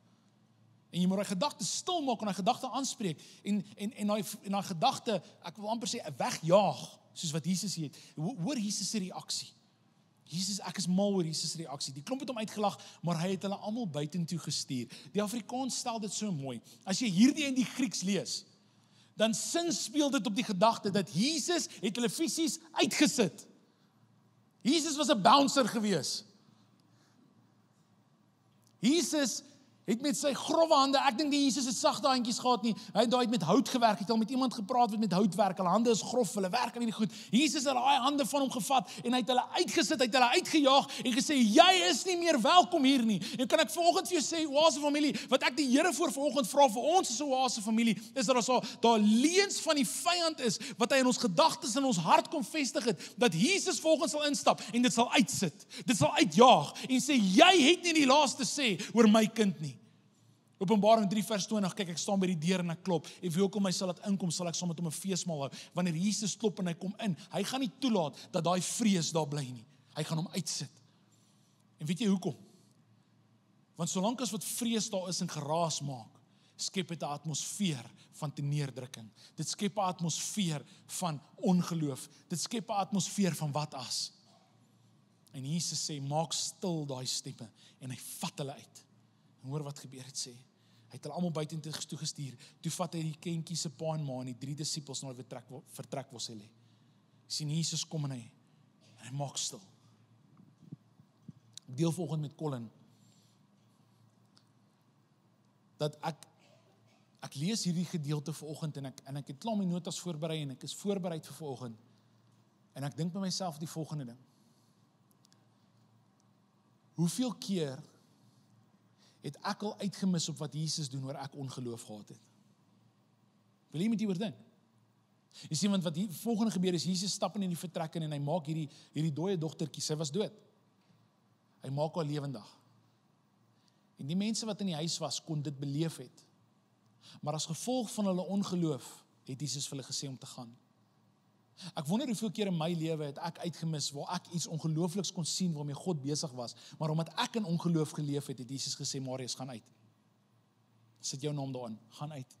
En jy moet daai gedagte stil maak en daai gedagte aanspreek en daai gedagte, ek wil amper sê, wegjaag, soos wat Jesus het. Hoor Jesus se reaksie. Ek is mal oor Jesus se reaksie. Die klomp het hom uitgelag, maar hy het hulle almal buitentoe gestuur. Die Afrikaans stel dit so mooi. As jy hierdie in die Grieks lees, dan speel dit op die gedagte dat Jesus het hulle fisies uitgesit. Jesus was 'n bouncer gewees. Jesus het met sy grove hande, ek dink die Jesus het sagte handjies gehad nie, hy het met hout gewerk, het al met iemand gepraat wat met hout werk, hulle hande is grof, hulle werk aan hierdie goed. Jesus het daai hande van hom gevat en hy het hulle uitgesit, hy het hulle uitgejaag en gesê, jy is nie meer welkom hier nie. En kan ek vanoggend vir jou sê, Oase familie, wat ek die Here voor vanoggend vra vir ons as 'n Oase familie, is dat daar leuns van die vyand is, wat hy in ons gedagtes en ons hart kom vestig het, dat Jesus volgens sal instap en dit sal uitsit, dit sal uitjaag en sê, jy het nie die laaste sê oor my kind nie. Openbaring 3 vers 20, kyk, ek staan by die deur en ek klop, en wie ook al my sal laat inkom, sal ek saam met hom 'n feesmaal hou. Wanneer Jesus klop en hy kom in, hy gaan nie toelaat dat daai vrees daar bly nie. Hy gaan hom uitsit. En weet jy hoekom? Want solank as wat vrees daar is en geraas maak, skep dit 'n atmosfeer van teneerdrukking. Dit skep 'n atmosfeer van ongeloof. Dit skep 'n atmosfeer van wat as. En Jesus sê, maak stil daai stemme, en hy vat hulle uit. En hoor wat gebeur het sê. Hy het hulle almal buitentoe gestuur. Toe vat hy die kindjie se pa en ma en die 3 disippels na die vertrek waar sy lê. Sien Jesus kom en hy maak stil. Ek deel vanoggend met Colin dat ek lees hierdie gedeelte vanoggend en ek het klaar my notas voorberei en ek is voorberei vir vanoggend. En ek dink by myself die volgende ding. Hoeveel keer het ek al uitgemis op wat Jesus doen, waar ek ongeloof gehad het? Wil jy met hieroor dink? Jy sien, want wat hier volgende gebeur is, Jesus stap in die vertrek in en hy maak hierdie dooie dogtertjie, sy was dood. Hy maak haar lewendig. En die mense wat in die huis was, kon dit beleef het. Maar as gevolg van hulle ongeloof, het Jesus vir hulle gesê om te gaan. Ek wonder hoeveel keer in my lewe het ek uitgemis, waar ek iets ongeloofliks kon sien, waarmee God besig was, maar omdat ek in ongeloof geleef het, het Jesus gesê, Marius, gaan uit. Sit jou naam daarin, gaan uit.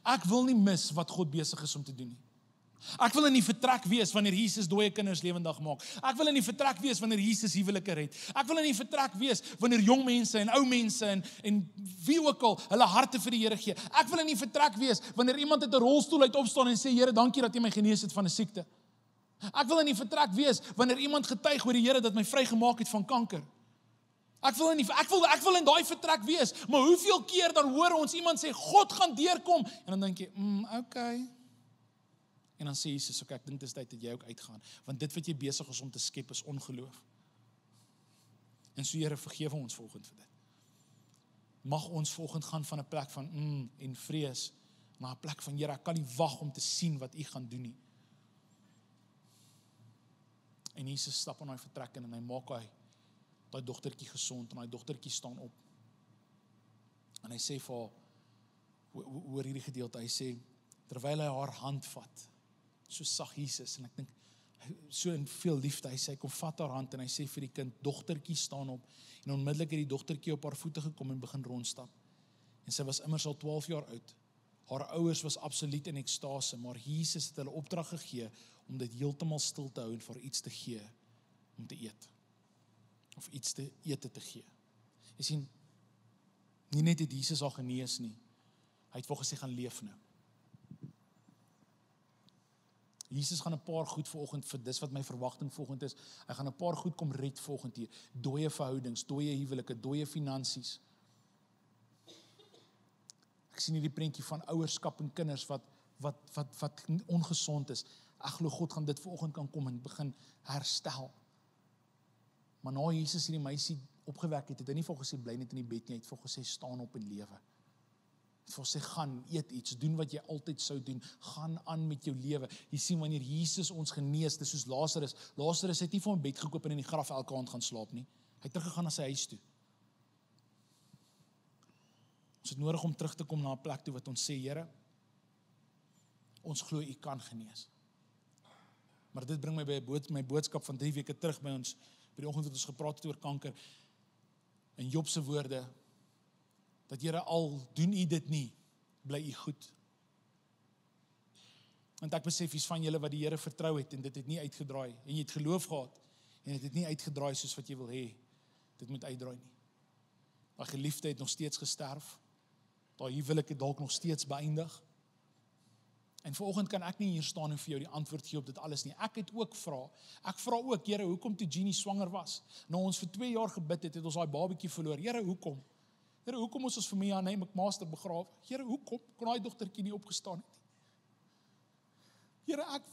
Ek wil nie mis wat God besig is om te doen nie. Ek wil in die vertrek wees wanneer Jesus dooie kinders lewendig maak. Ek wil in die vertrek wees wanneer Jesus huwelike red. Ek wil in die vertrek wees wanneer jong mense en ou mense en wie ook al hulle harte vir die Here gee. Ek wil in die vertrek wees wanneer iemand uit 'n rolstoel uit opstaan en sê, Here, dankie dat U my genees het van 'n siekte. Ek wil in die vertrek wees wanneer iemand getuig oor die Here dat my vrygemaak het van kanker. Ek wil in daai vertrek wees, maar hoeveel keer dan hoor ons iemand sê, God gaan deurkom, en dan dink jy, okay. En dan sê Jesus, ek dink dit is tyd dat jy ook uitgaan, want dit wat jy besig is om te skep is ongeloof. En so Here, vergewe ons volgend vir dit. Mag ons volgend gaan van 'n plek van en vrees, na 'n plek van, Here, ek kan nie wag om te sien wat U gaan doen nie. En Jesus stap in daai vertrek in en hy maak daai dogtertjie gesond, en daai dogtertjie staan op. En hy sê vir haar, hoor hierdie gedeelte, hy sê, terwyl hy haar hand vat, so sag Jesus, en ek dink, so in veel liefde, hy sê, kom vat haar hand, en hy sê vir die kind, dogtertjie staan op, en onmiddellik het die dogtertjie op haar voete gekom en begin rondstap. En sy was immers al 12 jaar oud. Haar ouers was absoluut in ekstase, maar Jesus het hulle opdrag gegee om dit heeltemal stil te hou en vir iets te gee om te eet. Of iets te ete te gee. Jy sien, nie net het Jesus al genees nie, hy het vir gesê gaan leef nou. Jesus gaan 'n paar goed vanoggend, vir dis wat my verwagting vanoggend is, hy gaan 'n paar goed kom red vanoggend hier, dooie verhoudings, dooie huwelike, dooie finansies. Ek sien hierdie prentjie van ouerskap en kinders wat ongesond is. Ek glo God gaan dit vanoggend kan kom en begin herstel. Maar na Jesus hierdie meisie opgewek het hy nie vir gesê bly net in die bed nie, hy het vir gesê staan op en lewe. Hy het vir gesê gaan, eet iets, doen wat jy altyd sou doen, gaan aan met jou lewe. Jy sien wanneer Jesus ons genees, dis soos Lazarus. Lazarus het nie vir hom 'n bed gekoop en in die graf elke aand gaan slaap nie. Hy het teruggegaan na sy huis toe. Ons het nodig om terug te kom na 'n plek toe wat ons sê, Here, ons glo U kan genees. Maar dit bring my by my boodskap van 3 weke terug by ons, by die oggend wat ons gepraat het oor kanker, in Job se woorde, dat Here, al doen U dit nie, bly U goed. Want ek besef iets van julle wat die Here vertrou het, en dit het nie uitgedraai, en jy het geloof gehad, en dit het nie uitgedraai soos wat jy wil hê, dit moet uitdraai nie. Daai geliefde het nog steeds gesterf, daai huwelik het dalk nog steeds beëindig, en vanoggend kan ek nie hier staan en vir jou die antwoord gee op dit alles nie. Ek het ook vra. Ek vra ook, Here, hoekom toe Jeannie swanger was? Nou ons vir 2 jaar gebid het ons daai babatjie verloor. Here, hoekom? Here, hoekom ons vir my Janey McMaster begrawe? Here, hoekom kon daai dogtertjie nie opgestaan het nie? Here, ek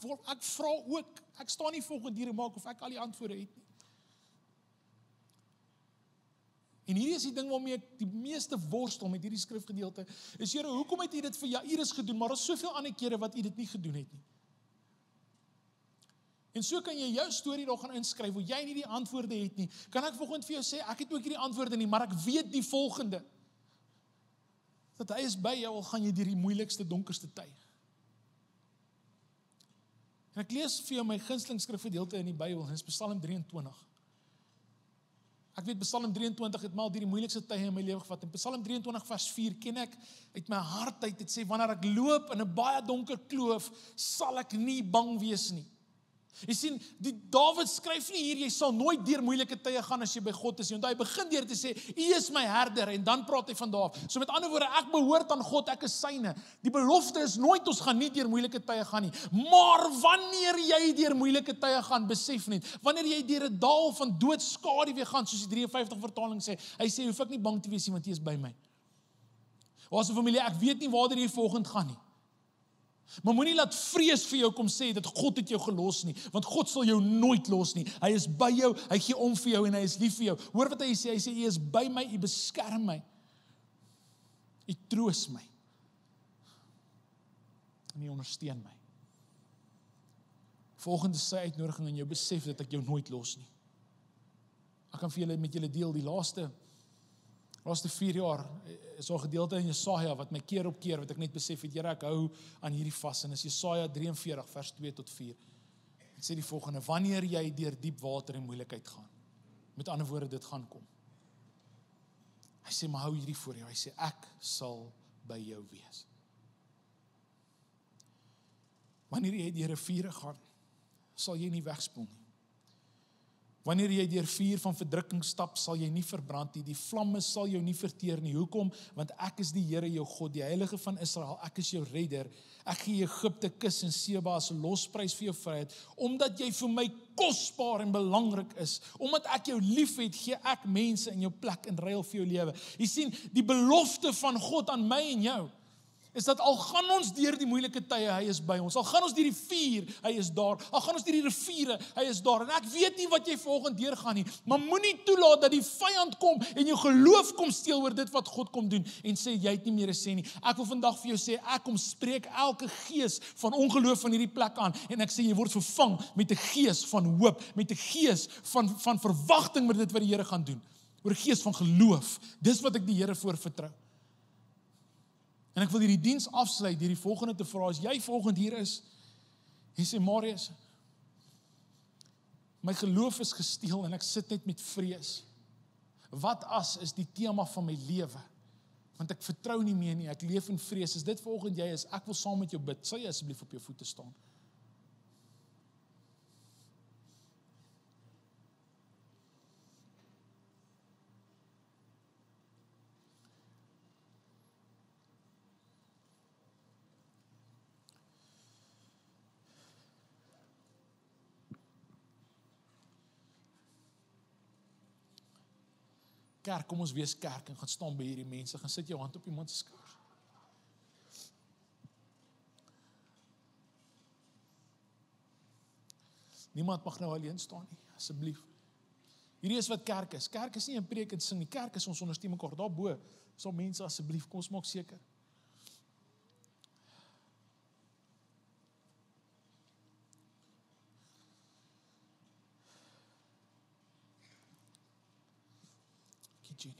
vra ook. Ek staan nie volgende hier en maak of ek al die antwoorde het nie. En hierdie is die ding waarmee ek die meeste worstel met hierdie skrifgedeelte, is, Here, hoekom het U dit vir Jairus gedoen, maar daar is soveel ander kere wat U dit nie gedoen het nie. En so kan jy jou storie daar gaan inskryf, waar jy nie die antwoorde het nie. Kan ek vanoggend vir jou sê, ek het ook hierdie antwoorde nie, maar ek weet die volgende, dat Hy is by jou, al gaan jy deur die moeilikste, donkerste tye. En ek lees vir jou my gunsteling skrifgedeelte in die Bybel, en dit is Psalm 23. Ek weet Psalm 23 het my al die moeilikste tye in my lewe gevat. En Psalm 23 vers 4 ken ek uit my hart uit. Dit sê, wanneer ek loop in 'n baie donker kloof, sal ek nie bang wees nie. Jy sien, Dawid skryf nie hier, jy sal nooit deur moeilike tye gaan as jy by God is nie. Want hy begin deur te sê, U is my herder, en dan praat hy van daar. So met ander woorde, ek behoort aan God, ek is syne. Die belofte is nooit, ons gaan nie deur moeilike tye gaan nie. Maar wanneer jy deur moeilike tye gaan, besef net, wanneer jy deur 'n dal van doodskaduwee gaan, soos die 53 vertaling sê, hy sê, hoef ek nie bang te wees nie, want U is by my. Ons familie, ek weet nie waar jy volgende gaan nie. Maar moenie laat vrees vir jou kom sê dat God het jou gelos nie, want God sal jou nooit los nie. Hy is by jou, hy gee om vir jou en hy is lief vir jou. Hoor wat hy sê, U is by my, U beskerm my. U troos my. En U ondersteun my. Volgende sy uitnodiging en jou besef dat ek jou nooit los nie. Ek kan vir julle met julle deel, die laaste 4 jaar is daar 'n gedeelte in Jesaja wat my keer op keer, wat ek net besef het, Here, ek hou aan hierdie vas, en is Jesaja 43 vers 2 tot 4. Dit sê die volgende, wanneer jy deur diep water en moeilikheid gaan, met ander woorde, dit gaan kom. Hy sê, maar hou hierdie voor jou, hy sê, ek sal by jou wees. Wanneer jy deur 'n vuur gaan, sal jy nie wegspoel nie. Wanneer jy deur vuur van verdrukking stap, sal jy nie verbrand nie. Die vlamme sal jou nie verteer nie. Hoekom? Want ek is die Here jou God, die Heilige van Israel. Ek is jou redder. Ek gee Egipte, Kus en Seba as 'n losprys vir jou vryheid, omdat jy vir my kosbaar en belangrik is. Omdat ek jou liefhet, gee ek mense in jou plek in ruil vir jou lewe. Jy sien, die belofte van God aan my en jou is dat al gaan ons deur die moeilike tye, hy is by ons. Al gaan ons deur die vuur, hy is daar. Al gaan ons deur die riviere, hy is daar. En ek weet nie wat jy volgende deur gaan nie, maar moenie toelaat dat die vyand kom en jou geloof kom steel oor dit wat God kom doen en sê jy het nie meer 'n sê nie. Ek wil vandag vir jou sê, ek kom spreek elke gees van ongeloof van hierdie plek aan en ek sê jy word vervang met 'n gees van hoop, met 'n gees van verwagting met dit wat die Here gaan doen. Oor 'n gees van geloof. Dis wat ek die Here voor vertrou. En ek wil hierdie diens afsluit deur die volgende te vra, as jy volgende hier is, en sê, Marius, my geloof is gesteel en ek sit net met vrees. Wat as is die tema van my lewe? Want ek vertrou nie meer nie, ek leef in vrees. As dit volgende jy is, ek wil saam met jou bid. Sal jy asseblief op jou voete staan? Kerk, kom ons wees kerk en gaan staan by hierdie mense, gaan sit jou hand op iemand se skouer. Niemand mag nou alleen staan nie, asseblief. Hierdie is wat kerk is. Kerk is nie 'n preek en sing nie. Kerk is ons ondersteun mekaar. Daarbo, so mense asseblief, kom ons maak seker. Jenny.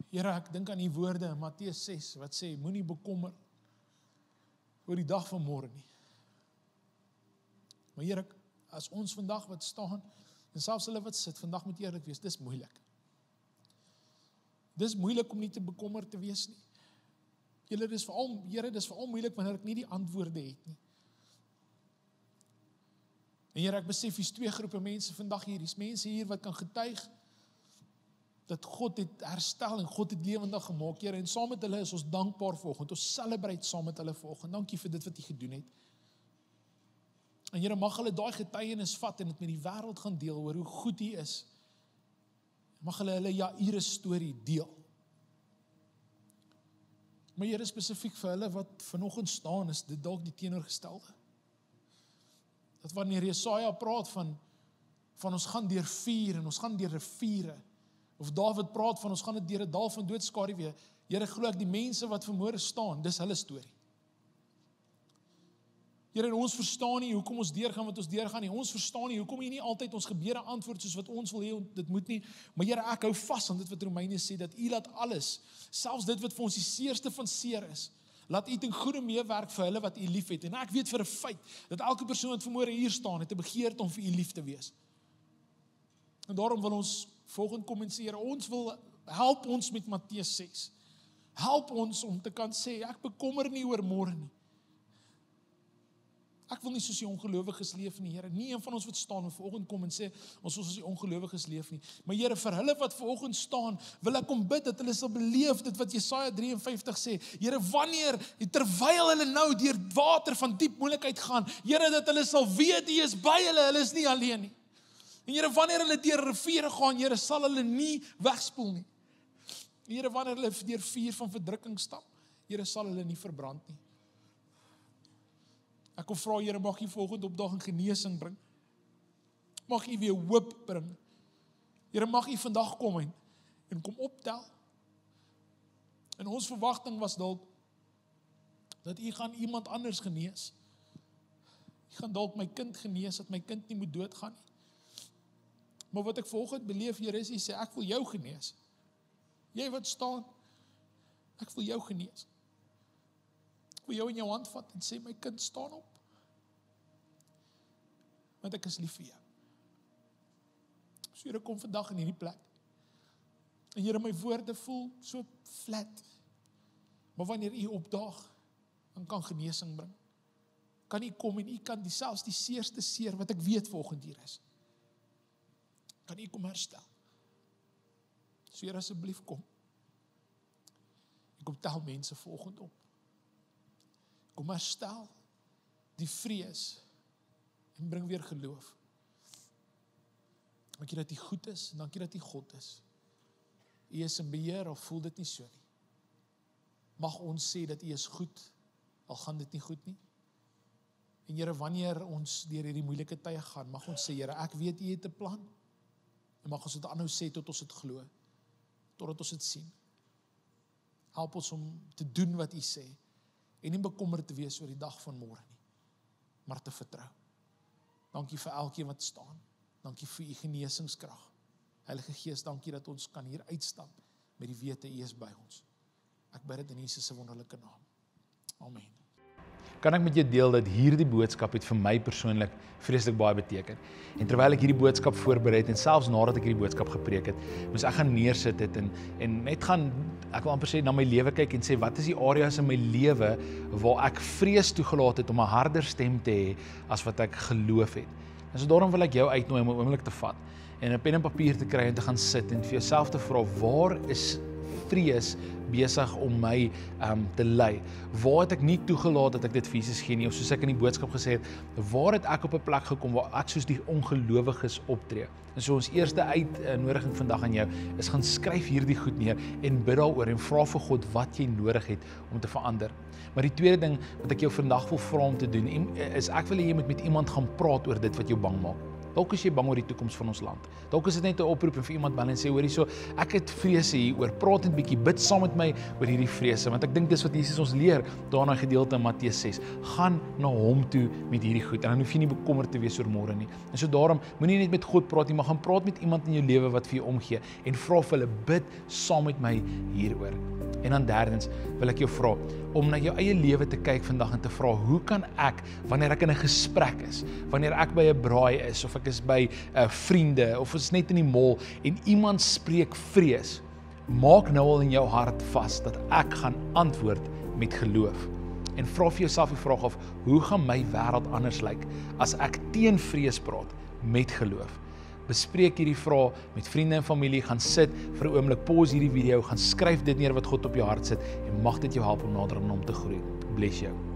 Here, ek dink aan die woorde in Matteus 6 wat sê, moenie bekommer oor die dag van môre nie. Maar Here, as ons vandag wat staan, en selfs hulle wat sit, vandag moet eerlik wees, dis moeilik. Dis moeilik om nie te bekommerd te wees nie. Here, dis veral moeilik wanneer ek nie die antwoorde het nie. En Here, ek besef hier's twee groepe mense vandag hier. Hier's mense hier wat kan getuig dat God het herstel en God het lewendig gemaak, Here, en saam met hulle is ons dankbaar vanoggend. Ons celebrate saam met hulle vanoggend. Dankie vir dit wat U gedoen het. En Here, mag hulle daai getuienis vat en dit met die wêreld gaan deel oor hoe goed U is. Mag hulle Jairus storie deel. Maar Here, spesifiek vir hulle wat vanoggend staan, is dit dalk die teenoorgestelde. Dat wanneer Jesaja praat van ons gaan deur vuur en ons gaan deur riviere, of Dawid praat van ons gaan dit deur 'n dal van doodskaduwee, Here, glo ek die mense wat vanmôre staan, dis hulle storie. Here, en ons verstaan nie hoekom ons deurgaan wat ons deurgaan nie. Ons verstaan nie hoekom U nie altyd ons gebede antwoord soos wat ons wil hê dit moet nie. Maar Here, ek hou vas aan dit wat Romeine sê, dat U laat alles, selfs dit wat vir ons die seerste van seer is, laat U ten goeie meewerk vir hulle wat U liefhet. En ek weet vir 'n feit dat elke persoon wat vanmôre hier staan, het 'n begeerte om vir U lief te wees. En daarom wil ons volgende kom en sê, Here, ons wil help ons met Matteus 6. Help ons om te kan sê, ek bekommer nie oor môre nie. Ek wil nie soos die ongelowiges leef nie, Here. Nie een van ons wat staan en vanoggend kom en sê, ons wil soos die ongelowiges leef nie. Maar Here, vir hulle wat vanoggend staan, wil ek kom bid dat hulle sal beleef dit wat Jesaja 53 sê. Here, terwyl hulle nou deur water van diep moeilikheid gaan, Here, dat hulle sal weet U is by hulle is nie alleen nie. En Here, wanneer hulle deur riviere gaan, Here, sal hulle nie wegspoel nie. Here, wanneer hulle deur vuur van verdrukking stap, Here, sal hulle nie verbrand nie. Ek kom vra, Here, mag U volgende opdaging genesing bring. Mag U weer hoop bring. Here, mag U vandag kom en kom optel. En ons verwagting was dalk dat U gaan iemand anders genees. U gaan dalk my kind genees, dat my kind nie moet doodgaan nie. Maar wat ek vanoggend beleef, Here, is U sê, ek wil jou genees. Jy wat staan, ek wil jou genees. Ek wil jou in jou hand vat en sê, my kind, staan op. Want ek is lief vir jou. So Here, kom vandag in hierdie plek. En Here, my woorde voel so flat. Maar wanneer U opdaag, dan kan genesing bring. Kan U kom en U kan selfs die seerste seer wat ek weet volgend hier is, kan U kom herstel. So Here, asseblief kom. Ek kom tel mense volgend op. Kom herstel die vrees en bring weer geloof. Dankie dat U goed is, en dankie dat U God is. U is in beheer, of voel dit nie so nie. Mag ons sê dat U is goed, al gaan dit nie goed nie. En Here, wanneer ons deur hierdie moeilike tye gaan, mag ons sê, Here, ek weet U het 'n plan. En mag ons dit aanhou sê tot ons dit glo, totdat ons dit sien. Help ons om te doen wat U sê, en nie bekommerd te wees oor die dag van môre nie, maar te vertrou. Dankie vir elkeen wat staan. Dankie vir U genesingskrag. Heilige Gees, dankie dat ons kan hier uitstap met die wete U is by ons. Ek bid dit in Jesus se wonderlike naam. Amen.
Kan ek met jou deel dat hierdie boodskap het vir my persoonlik vreeslik baie beteken. En terwyl ek hierdie boodskap voorberei het en selfs nadat ek hierdie boodskap gepreek het, moes ek gaan neersit het en net gaan, ek wil amper sê, na my lewe kyk en sê, wat is die areas in my lewe waar ek vrees toegelaat het om 'n harder stem te hê as wat ek geloof het. En so daarom wil ek jou uitnooi om 'n oomblik te vat en 'n pen en papier te kry en te gaan sit en vir jouself te vra, waar is vrees besig om my te lei? Waar het ek nie toegelaat dat ek dit vir Jesus gee nie? Of soos ek in die boodskap gesê het, waar het ek op 'n plek gekom waar ek soos die ongelowiges optree? En so ons eerste uitnodiging vandag aan jou is, gaan skryf hierdie goed neer en bid daaroor en vra vir God wat jy nodig het om te verander. Maar die tweede ding wat ek jou vandag wil vra om te doen, is ek wil hê jy moet met iemand gaan praat oor dit wat jou bang maak. Dalk is jy bang oor die toekoms van ons land. Dalk is dit net 'n oproep en vir iemand bel en sê, hoorie so, ek het vrese hieroor, praat net bietjie, bid saam met my oor hierdie vrese, want ek dink dis wat Jesus ons leer, daarna gedeelte in Matteus 6. Gaan na hom toe met hierdie goed, en dan hoef jy nie bekommerd te wees oor môre nie. En so daarom, moenie net met God praat nie, maar gaan praat met iemand in jou lewe wat vir jou omgee, en vra vir hulle, bid saam met my hieroor. En dan derdens, wil ek jou vra, om na jou eie lewe te kyk vandag en te vra, hoe kan ek, wanneer ek in 'n gesprek is, wanneer ek by 'n braai is, of ek is by vriende, of is net in die mall, en iemand spreek vrees, maak nou al in jou hart vas, dat ek gaan antwoord met geloof. En vra vir jouself die vraag af, hoe gaan my wêreld anders lyk, as ek teen vrees praat, met geloof? Bespreek hierdie vrae met vriende en familie, gaan sit vir 'n oomblik, pause hierdie video, gaan skryf dit neer wat God op jou hart sit, en mag dit jou help om nader aan hom te groei. Bless jou.